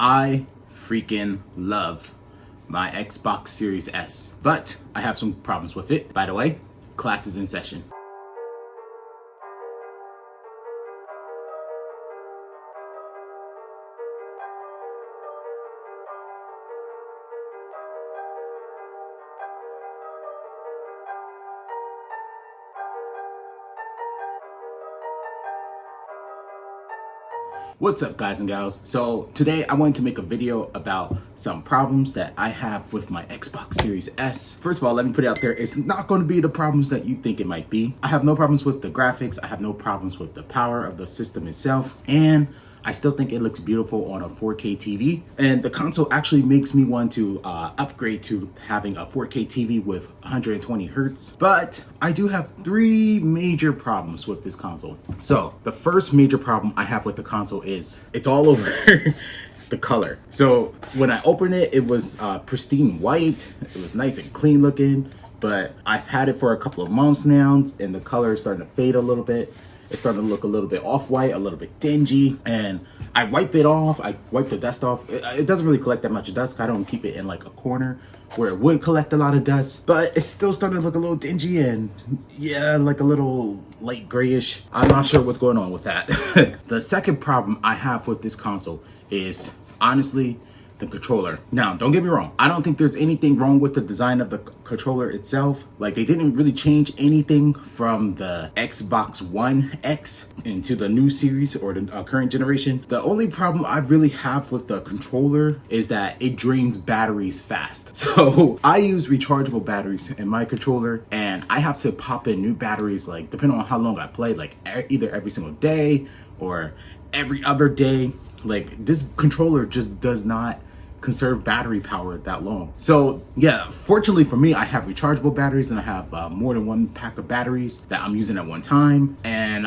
I freaking love my Xbox Series S, but I have some problems with it. By the way, class is in session. What's up, guys and gals? So today I wanted to make a video about some problems that I have with my Xbox Series S. First of all, let me put it out there, it's not going to be the problems that you think it might be. I have no problems with the graphics, I have no problems with the power of the system itself, and I still think it looks beautiful on a 4K TV. And the console actually makes me want to upgrade to having a 4K TV with 120 hertz. But I do have three major problems with this console. So the first major problem I have with the console is it's all over the color. So when I opened it, it was pristine white. It was nice and clean looking, but I've had it for a couple of months now and the color is starting to fade a little bit. It's starting to look a little bit off-white, a little bit dingy, and I wipe it off. I wipe the dust off. It doesn't really collect that much dust. I don't keep it in like a corner where it would collect a lot of dust, but it's still starting to look a little dingy and yeah, like a little light grayish. I'm not sure what's going on with that. The second problem I have with this console is honestly the controller. Now, don't get me wrong. I don't think there's anything wrong with the design of the controller itself. Like, they didn't really change anything from the Xbox One X into the new series or the current generation. The only problem I really have with the controller is that it drains batteries fast. So I use rechargeable batteries in my controller, and I have to pop in new batteries, like depending on how long I play, like either every single day or every other day. Like, this controller just does not conserve battery power that long. So yeah, fortunately for me, I have rechargeable batteries and I have more than one pack of batteries that I'm using at one time. And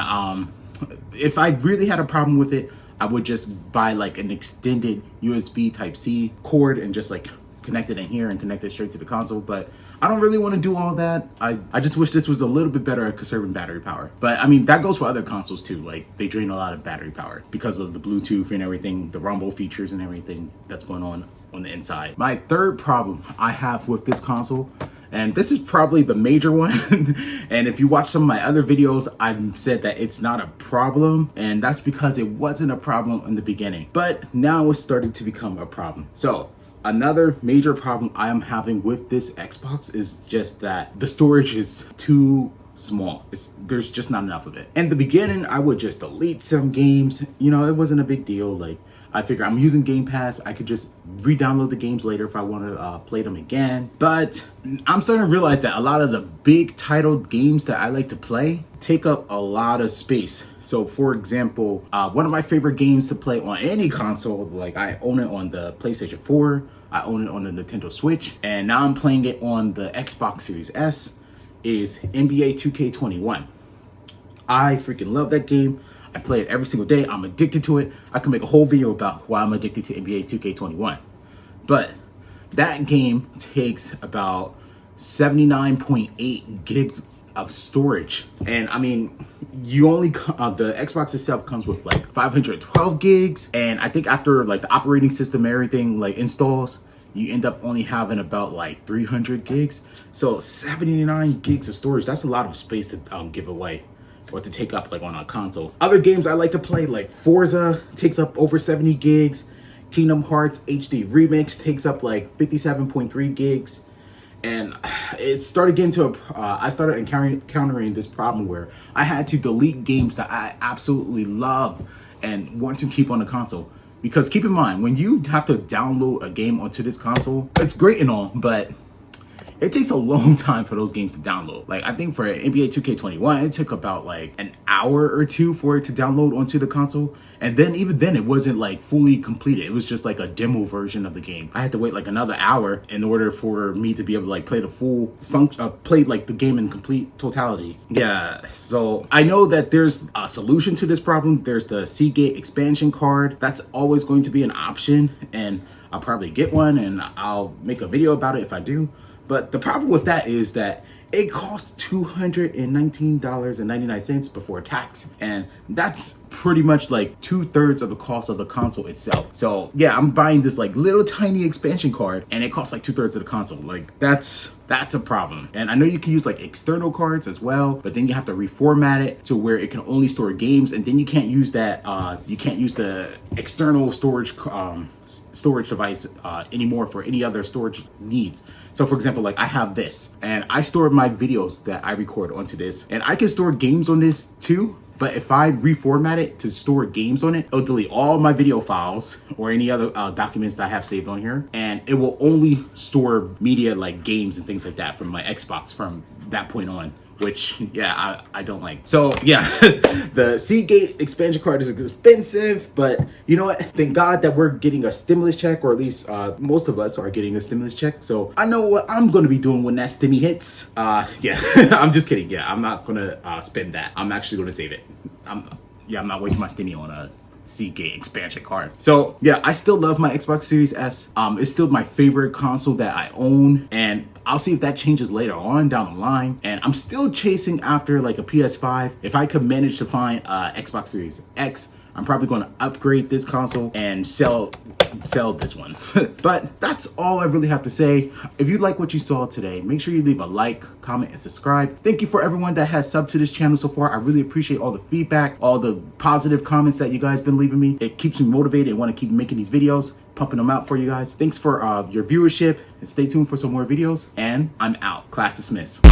if I really had a problem with it, I would just buy like an extended USB Type-C cord and just like connect it in here and connect it straight to the console. But I don't really want to do all that. I just wish this was a little bit better at conserving battery power. But I mean, that goes for other consoles too. Like, they drain a lot of battery power because of the Bluetooth and everything, the Rumble features and everything that's going on the inside. My third problem I have with this console, and this is probably the major one, and if you watch some of my other videos, I've said that it's not a problem, and that's because it wasn't a problem in the beginning. But now it's starting to become a problem. So another major problem I am having with this Xbox is just that the storage is too small. There's just not enough of it. In the beginning, I would just delete some games. You know, it wasn't a big deal. Like, I figure I'm using Game Pass, I could just re-download the games later if I want to play them again. But I'm starting to realize that a lot of the big titled games that I like to play take up a lot of space. So for example, one of my favorite games to play on any console, like I own it on the PlayStation 4, I own it on the Nintendo Switch, and now I'm playing it on the Xbox Series S, is NBA 2K21. I freaking love that game. I play it every single day. I'm addicted to it. I can make a whole video about why I'm addicted to NBA 2K21. But that game takes about 79.8 gigs of storage. And I mean, you only, the Xbox itself comes with like 512 gigs. And I think after like the operating system, everything like installs, you end up only having about like 300 gigs. So 79 gigs of storage, that's a lot of space to give away or to take up like on a console. Other games I like to play, like Forza, takes up over 70 gigs. Kingdom Hearts HD Remix takes up like 57.3 gigs. And it started getting to I started encountering this problem where I had to delete games that I absolutely love and want to keep on the console. Because keep in mind, when you have to download a game onto this console, it's great and all, but it takes a long time for those games to download. Like, I think for NBA 2K21, it took about like an hour or two for it to download onto the console. And then even then, it wasn't like fully completed. It was just like a demo version of the game. I had to wait like another hour in order for me to be able to like play the full play like the game in complete totality. Yeah, so I know that there's a solution to this problem. There's the Seagate expansion card. That's always going to be an option, and I'll probably get one and I'll make a video about it if I do. But the problem with that is that it costs $219.99 before tax, and that's pretty much like 2/3 of the cost of the console itself. So yeah, I'm buying this like little tiny expansion card and it costs like 2/3 of the console. Like that's a problem. And I know you can use like external cards as well, but then you have to reformat it to where it can only store games, and then you can't use that you can't use the external storage device anymore for any other storage needs. So for example, like I have this and I store my videos that I record onto this, and I can store games on this too. But if I reformat it to store games on it, it'll delete all my video files or any other documents that I have saved on here. And it will only store media like games and things like that from my Xbox from that point on, which, yeah, I don't like. So, yeah, the Seagate expansion card is expensive, but you know what? Thank God that we're getting a stimulus check, or at least most of us are getting a stimulus check. So I know what I'm going to be doing when that stimmy hits. Yeah, I'm just kidding. Yeah, I'm not going to spend that. I'm actually going to save it. I'm not wasting my stimmy on a Seagate expansion card. So yeah, I still love my Xbox Series S. It's still my favorite console that I own, and I'll see if that changes later on down the line. And I'm still chasing after like a PS5. If I could manage to find Xbox Series X, I'm probably going to upgrade this console and sell this one. But that's all I really have to say. If you like what you saw today, make sure you leave a like, comment, and subscribe. Thank you for everyone that has subbed to this channel so far. I really appreciate all the feedback, all the positive comments that you guys been leaving me. It keeps me motivated and want to keep making these videos, pumping them out for you guys. Thanks for your viewership, and stay tuned for some more videos. And I'm out. Class dismissed.